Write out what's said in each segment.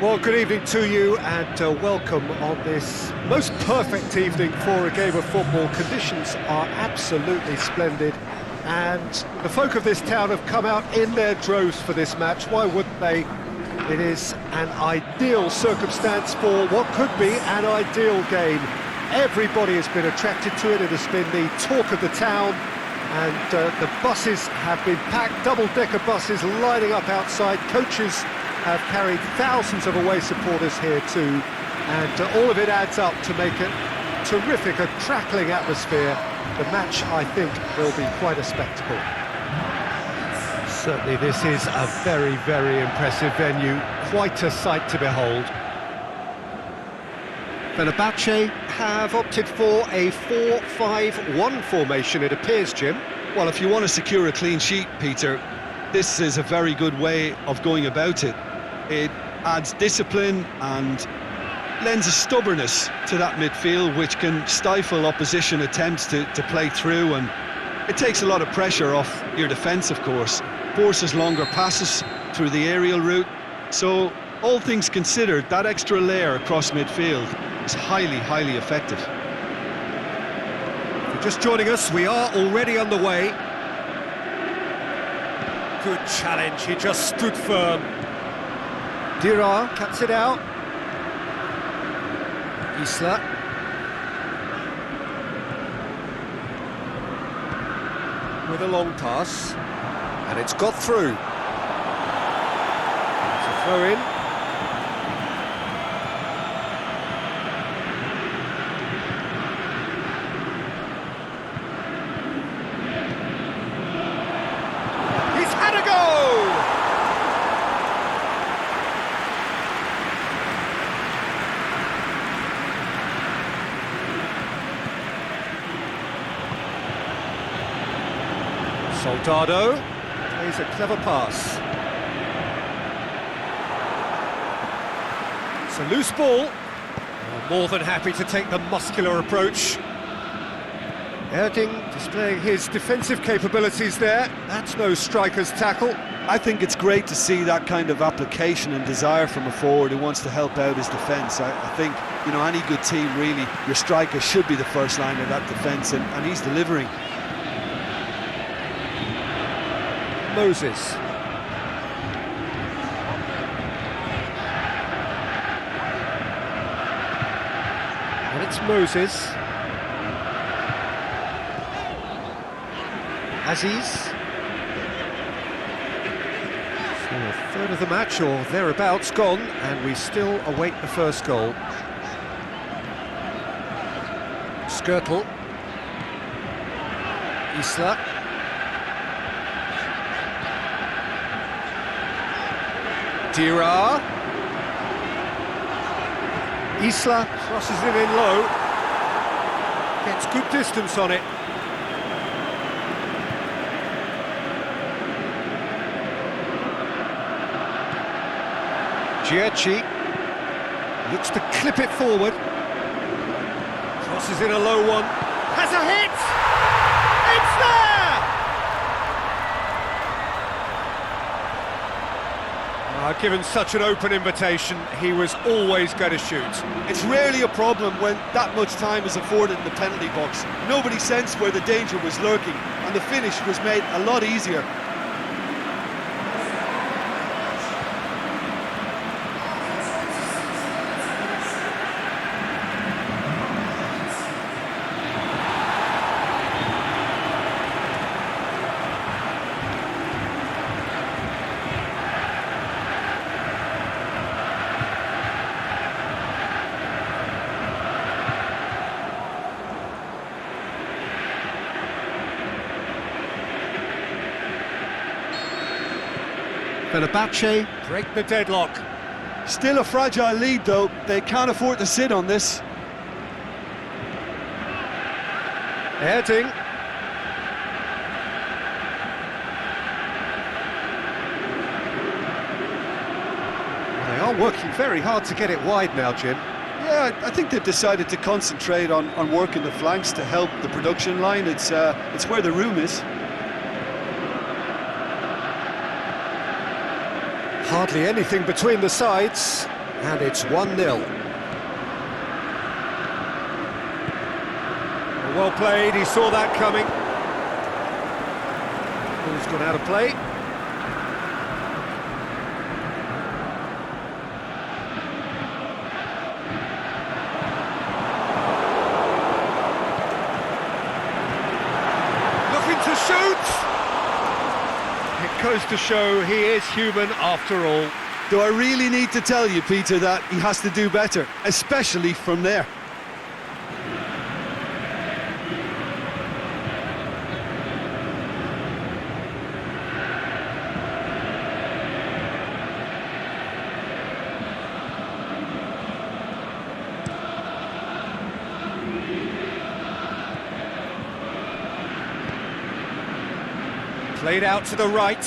Well, good evening to you and welcome on this most perfect evening for a game of football. Conditions are absolutely splendid and the folk of this town have come out in their droves for this match. Why wouldn't they? It is an ideal circumstance for what could be an ideal game. Everybody has been attracted to it. It has been the talk of the town, and the buses have been packed, double-decker buses lining up outside. Coaches have carried thousands of away supporters here too, and all of it adds up to make it terrific, a crackling atmosphere. The match, I think, will be quite a spectacle. Certainly this is a very, very impressive venue, quite a sight to behold. Fenerbahce have opted for a 4-5-1 formation, it appears, Jim. Well, if you want to secure a clean sheet, Peter, this is a very good way of going about it. It adds discipline and lends a stubbornness to that midfield, which can stifle opposition attempts to play through, and it takes a lot of pressure off your defence, of course. Forces longer passes through the aerial route. So, all things considered, that extra layer across midfield is highly, highly effective. If you're just joining us, we are already underway. Good challenge, he just stood firm. Dira cuts it out. Isla. With a long pass. And it's got through. It's a throw in. He's had a go! Soldado plays a clever pass. It's a loose ball. More than happy to take the muscular approach. Erding displaying his defensive capabilities there. That's no striker's tackle. I think it's great to see that kind of application and desire from a forward who wants to help out his defence. I think, you know, any good team, really, your striker should be the first line of that defence, and he's delivering. Moses. And it's Moses. Aziz. So a third of the match or thereabouts gone, and we still await the first goal. Skirtle. Isla. Dira. Isla crosses it in low. Gets good distance on it. Giacchi looks to clip it forward. Crosses in a low one. Has a hit! It's there! Given such an open invitation, he was always going to shoot. It's rarely a problem when that much time is afforded in the penalty box. Nobody sensed where the danger was lurking, and the finish was made a lot easier. Fenerbahce break the deadlock. Still a fragile lead though, they can't afford to sit on this. Erding. They are working very hard to get it wide now, Jim. Yeah, I think they've decided to concentrate on working the flanks to help the production line. It's where the room is. Hardly anything between the sides. And it's 1-0. Well played, he saw that coming. Ball's gone out of play. Looking to shoot! It goes to show he is human after all. Do I really need to tell you, Peter, that he has to do better, especially from there? Played out to the right.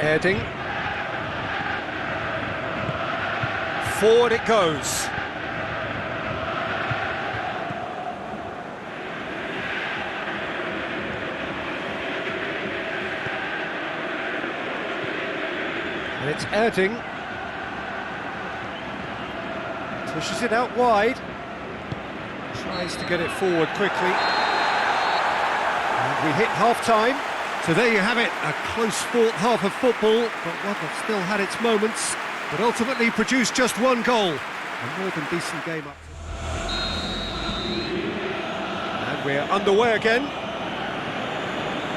Heading. Forward it goes. And it's Erding. Pushes it out wide. Tries to get it forward quickly. And we hit half-time. So there you have it, a close-fought half of football, but one that still had its moments, but ultimately produced just one goal. A more than decent game up. And we're underway again.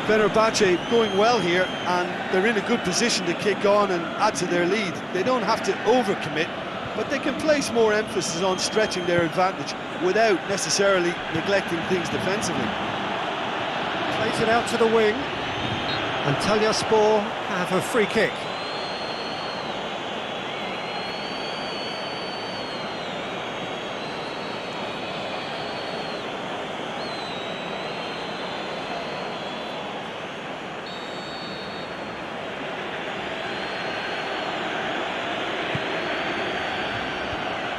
Fenerbahce going well here, and they're in a good position to kick on and add to their lead. They don't have to overcommit, but they can place more emphasis on stretching their advantage without necessarily neglecting things defensively. Plays it out to the wing. Antalyaspor have a free kick.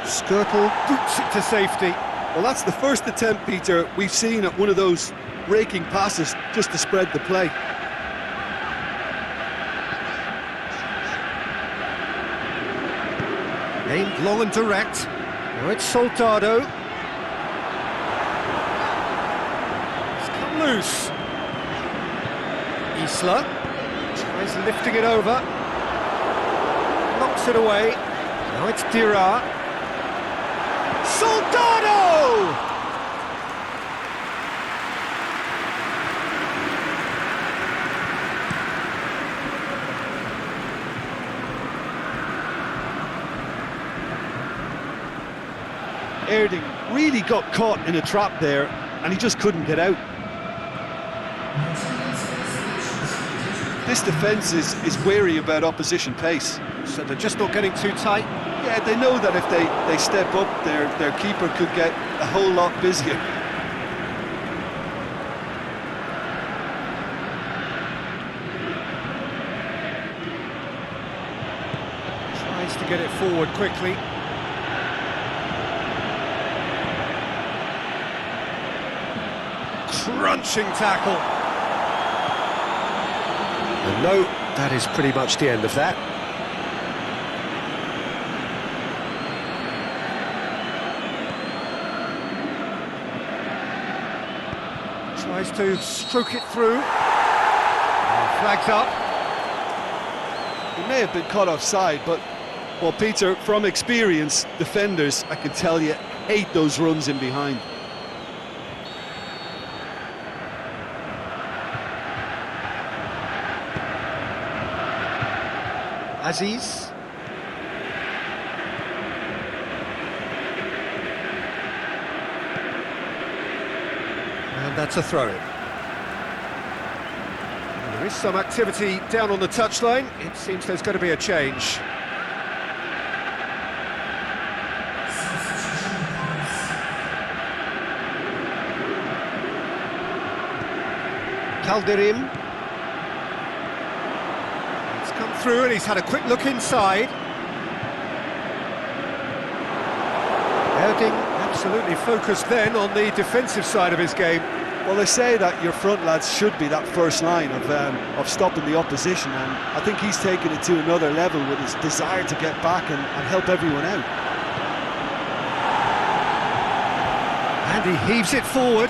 Şükrü boots it to safety. Well, that's the first attempt, Peter, we've seen at one of those raking passes just to spread the play. Aimed long and direct. Now it's Soldado. It's come loose. Isla tries lifting it over. Knocks it away. Now it's Dira. Soldado! Erding really got caught in a trap there, and he just couldn't get out. This defence is wary about opposition pace. So they're just not getting too tight. Yeah, they know that if they step up, their keeper could get a whole lot busier. Tries to get it forward quickly. Crunching tackle. And no, that is pretty much the end of that. Tries to stroke it through. Flags up. He may have been caught offside, but, well, Peter, from experience, defenders, I can tell you, hate those runs in behind. Aziz. And that's a throw-in. There is some activity down on the touchline. It seems there's going to be a change. Calderim. It's come through and he's had a quick look inside. Erding absolutely focused then on the defensive side of his game. Well, they say that your front lads should be that first line of stopping the opposition, and I think he's taken it to another level with his desire to get back and help everyone out. And he heaves it forward.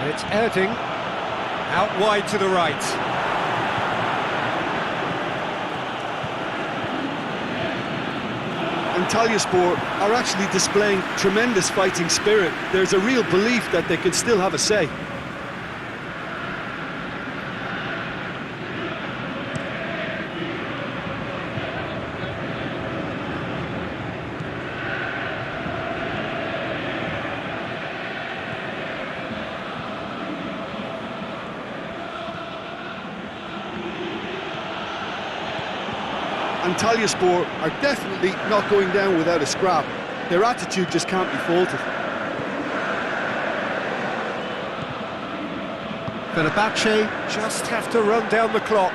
And it's Erding, out wide to the right. Antalyaspor are actually displaying tremendous fighting spirit. There's a real belief that they can still have a say. Antalyaspor are definitely not going down without a scrap. Their attitude just can't be faulted. Fenerbahce just have to run down the clock.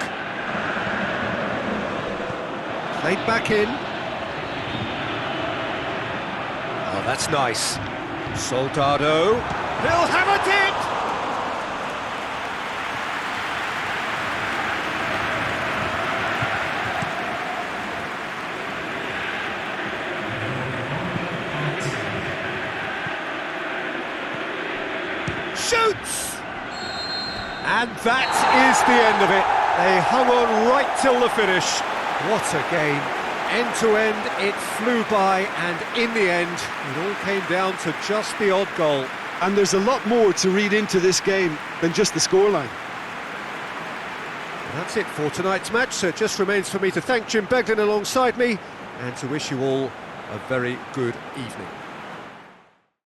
Played back in. Oh, that's nice. Soldado. He'll hammer it! Shoots! And that is the end of it. They hung on right till the finish. What a game. End to end, it flew by, and in the end, it all came down to just the odd goal. And there's a lot more to read into this game than just the scoreline. That's it for tonight's match, so it just remains for me to thank Jim Begden alongside me, and to wish you all a very good evening.